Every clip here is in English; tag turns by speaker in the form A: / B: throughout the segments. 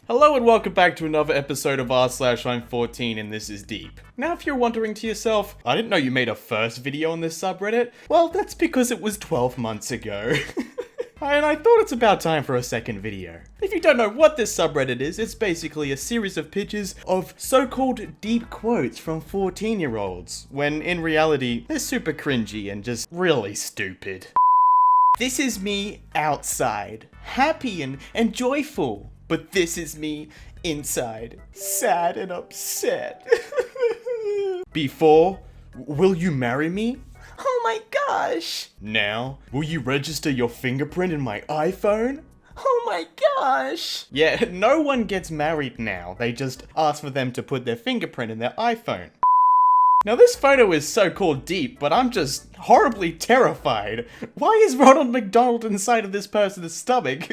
A: Hello and welcome back to another episode of r/im14 and this is deep. Now if you're wondering to yourself, I didn't know you made a first video on this subreddit, well that's because it was 12 months ago. And I thought it's about time for a second video. If you don't know what this subreddit is, it's basically a series of pictures of so-called deep quotes from 14-year-olds, when in reality, they're super cringy and just really stupid. This is me outside, happy and joyful. But this is me inside, sad and upset. Before, will you marry me? Oh my gosh! Now, will you register your fingerprint in my iPhone? Oh my gosh! Yeah, no one gets married now. They just ask for them to put their fingerprint in their iPhone. Now this photo is so-called deep, but I'm just horribly terrified. Why is Ronald McDonald inside of this person's stomach?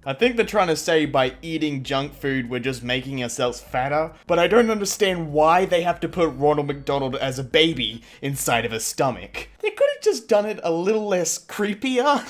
A: I think they're trying to say by eating junk food we're just making ourselves fatter, but I don't understand why they have to put Ronald McDonald as a baby inside of a stomach. They could have just done it a little less creepier.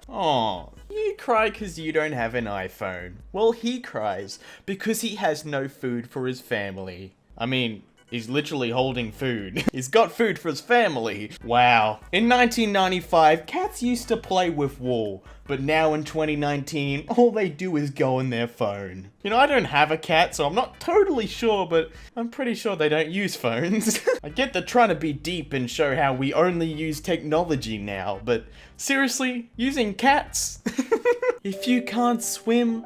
A: Aw. You cry because you don't have an iPhone. Well, he cries because he has no food for his family. I mean, he's literally holding food. He's got food for his family. Wow. In 1995, cats used to play with wool, but now in 2019, all they do is go on their phone. You know, I don't have a cat, so I'm not totally sure, but I'm pretty sure they don't use phones. I get they're trying to be deep and show how we only use technology now, but seriously, using cats? If you can't swim,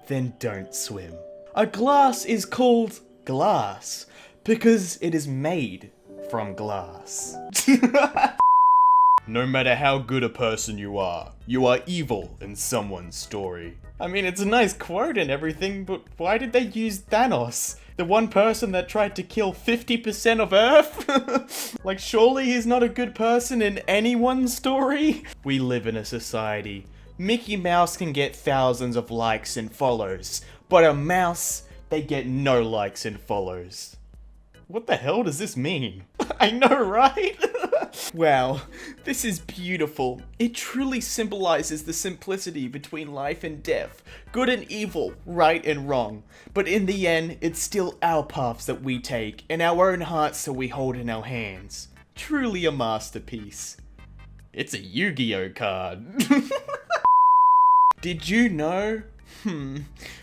A: then don't swim. A glass is called glass because it is made from glass. No matter how good a person you are evil in someone's story. I mean, it's a nice quote and everything, but why did they use Thanos? The one person that tried to kill 50% of Earth? Like, surely he's not a good person in anyone's story? We live in a society. Mickey Mouse can get thousands of likes and follows, but a mouse, they get no likes and follows. What the hell does this mean? I know, right? Wow, this is beautiful. It truly symbolizes the simplicity between life and death, good and evil, right and wrong. But in the end, it's still our paths that we take, and our own hearts that we hold in our hands. Truly a masterpiece. It's a Yu-Gi-Oh card. Did you know?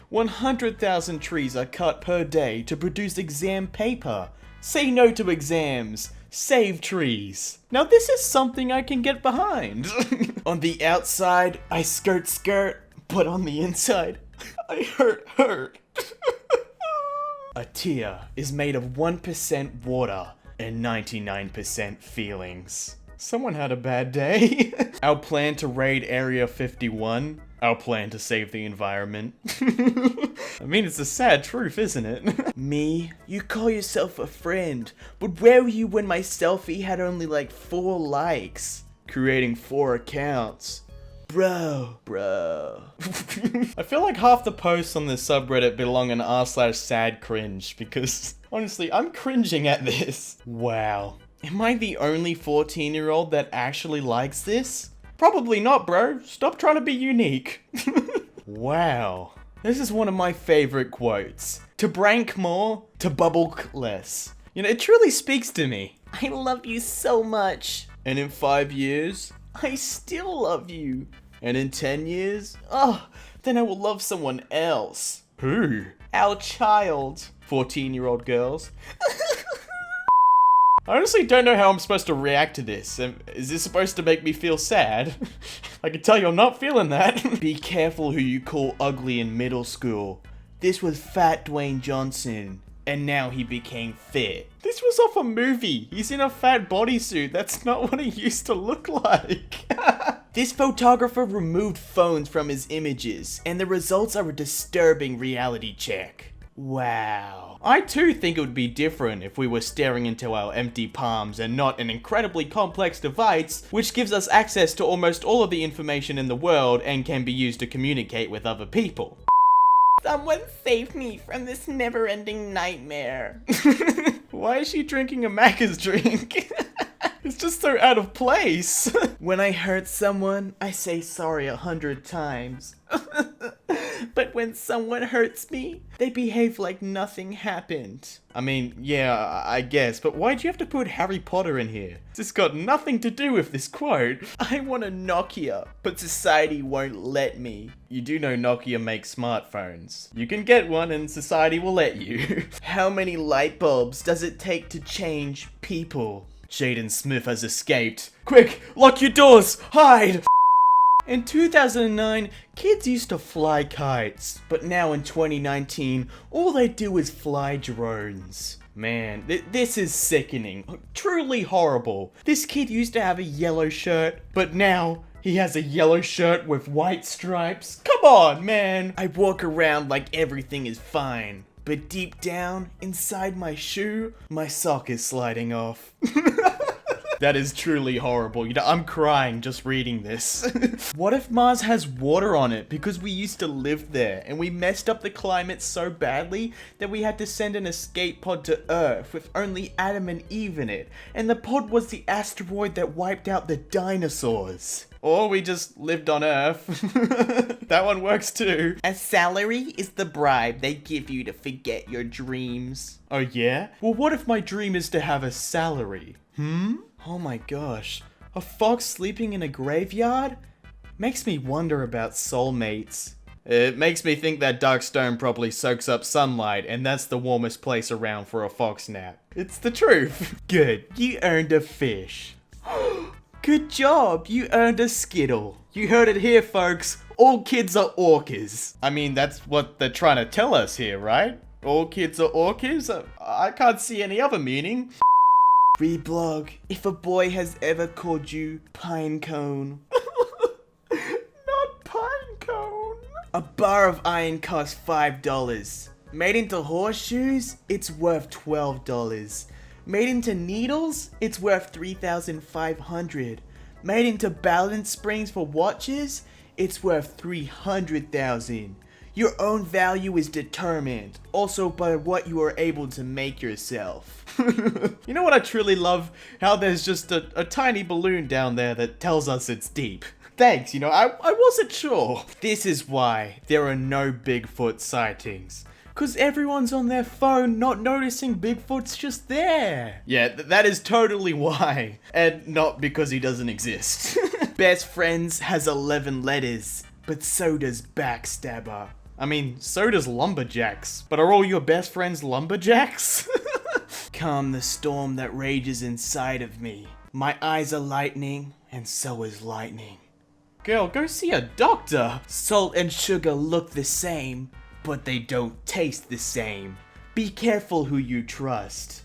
A: 100,000 trees are cut per day to produce exam paper. Say no to exams. Save trees. Now this is something I can get behind. On the outside, I skirt, but on the inside, I hurt. A tear is made of 1% water and 99% feelings. Someone had a bad day. Our plan to raid Area 51. Our plan to save the environment. I mean, it's a sad truth, isn't it? Me, you call yourself a friend, but where were you when my selfie had only like 4 likes? Creating 4 accounts. Bro. I feel like half the posts on this subreddit belong in r/sad cringe because honestly, I'm cringing at this. Wow. Am I the only 14-year-old that actually likes this? Probably not, bro. Stop trying to be unique. Wow. This is one of my favorite quotes. To brank more, to bubble less. You know, it truly speaks to me. I love you so much. And in 5 years, I still love you. And in 10 years, oh, then I will love someone else. Who? Our child. 14-year-old girls. I honestly don't know how I'm supposed to react to this. Is this supposed to make me feel sad? I can tell you I'm not feeling that. Be careful who you call ugly in middle school. This was Fat Dwayne Johnson, and now he became fit. This was off a movie. He's in a fat bodysuit. That's not what he used to look like. This photographer removed phones from his images, and the results are a disturbing reality check. Wow. I too think it would be different if we were staring into our empty palms and not an incredibly complex device which gives us access to almost all of the information in the world and can be used to communicate with other people. Someone save me from this never-ending nightmare. Why is she drinking a Macca's drink? It's just so out of place. When I hurt someone, I say sorry 100 times. But But when someone hurts me, they behave like nothing happened. I mean, yeah, I guess, but why'd you have to put Harry Potter in here? This got nothing to do with this quote. I want a Nokia, but society won't let me. You do know Nokia makes smartphones. You can get one and society will let you. How many light bulbs does it take to change people? Jaden Smith has escaped. Quick, lock your doors, hide! In 2009, kids used to fly kites, but now in 2019, all they do is fly drones. Man, this is sickening. Truly horrible. This kid used to have a yellow shirt, but now he has a yellow shirt with white stripes. Come on, man. I walk around like everything is fine, but deep down, inside my shoe, my sock is sliding off. That is truly horrible. You know, I'm crying just reading this. What if Mars has water on it because we used to live there and we messed up the climate so badly that we had to send an escape pod to Earth with only Adam and Eve in it, and the pod was the asteroid that wiped out the dinosaurs? Or we just lived on Earth. That one works too. A salary is the bribe they give you to forget your dreams. Oh yeah? Well, what if my dream is to have a salary? Oh my gosh. A fox sleeping in a graveyard? Makes me wonder about soulmates. It makes me think that dark stone probably soaks up sunlight, and that's the warmest place around for a fox nap. It's the truth. Good, you earned a fish. Good job, you earned a Skittle. You heard it here, folks. All kids are orcas. I mean, that's what they're trying to tell us here, right? All kids are orcas? I can't see any other meaning. Reblog, if a boy has ever called you Pinecone. Not Pinecone. A bar of iron costs $5. Made into horseshoes, it's worth $12. Made into needles, it's worth $3,500. Made into balance springs for watches, it's worth $300,000. Your own value is determined also by what you are able to make yourself. You know what I truly love? How there's just a tiny balloon down there that tells us it's deep. Thanks, you know, I wasn't sure. This is why there are no Bigfoot sightings. Cause everyone's on their phone not noticing Bigfoot's just there. Yeah, that is totally why. And not because he doesn't exist. Best friends has 11 letters, but so does backstabber. I mean, so does lumberjacks. But are all your best friends lumberjacks? Calm the storm that rages inside of me. My eyes are lightning, and so is lightning. Girl, go see a doctor. Salt and sugar look the same, but they don't taste the same. Be careful who you trust.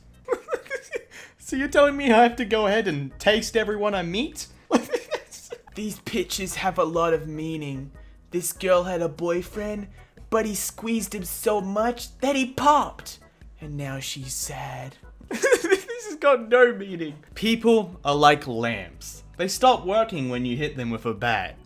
A: So you're telling me I have to go ahead and taste everyone I meet? These pictures have a lot of meaning. This girl had a boyfriend, but he squeezed him so much that he popped. And now she's sad. This has got no meaning. People are like lamps. They stop working when you hit them with a bat.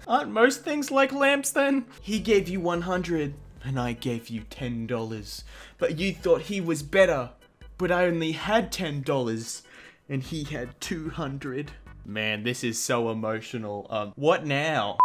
A: Aren't most things like lamps then? He gave you 100 and I gave you $10. But you thought he was better. But I only had $10 and he had 200. Man, this is so emotional. What now?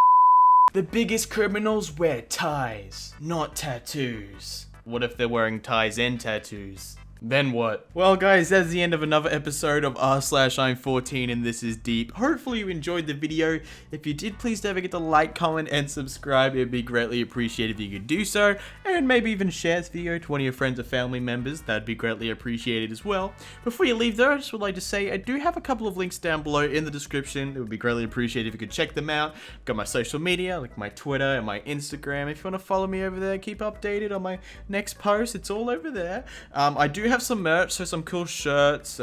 A: The biggest criminals wear ties, not tattoos. What if they're wearing ties and tattoos? Then what? Well guys, that's the end of another episode of r/im14 and this is deep. Hopefully you enjoyed the video. If you did, please don't forget to like, comment, and subscribe. It'd be greatly appreciated if you could do so. And maybe even share this video to one of your friends or family members. That'd be greatly appreciated as well. Before you leave though, I just would like to say I do have a couple of links down below in the description. It would be greatly appreciated if you could check them out. I've got my social media, like my Twitter and my Instagram. If you want to follow me over there, keep updated on my next post. It's all over there. I do have some merch, so some cool shirts,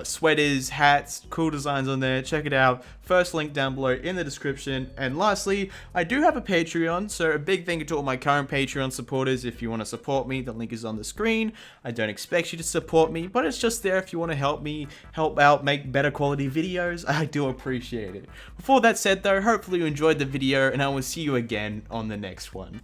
A: sweaters, hats, cool designs on there. Check it out. First link down below in the description. And lastly, I do have a Patreon, so a big thank you to all my current Patreon supporters. If you want to support me, the link is on the screen. I don't expect you to support me, but it's just there if you want to help me help out make better quality videos. I do appreciate it. Before that said though, hopefully you enjoyed the video and I will see you again on the next one.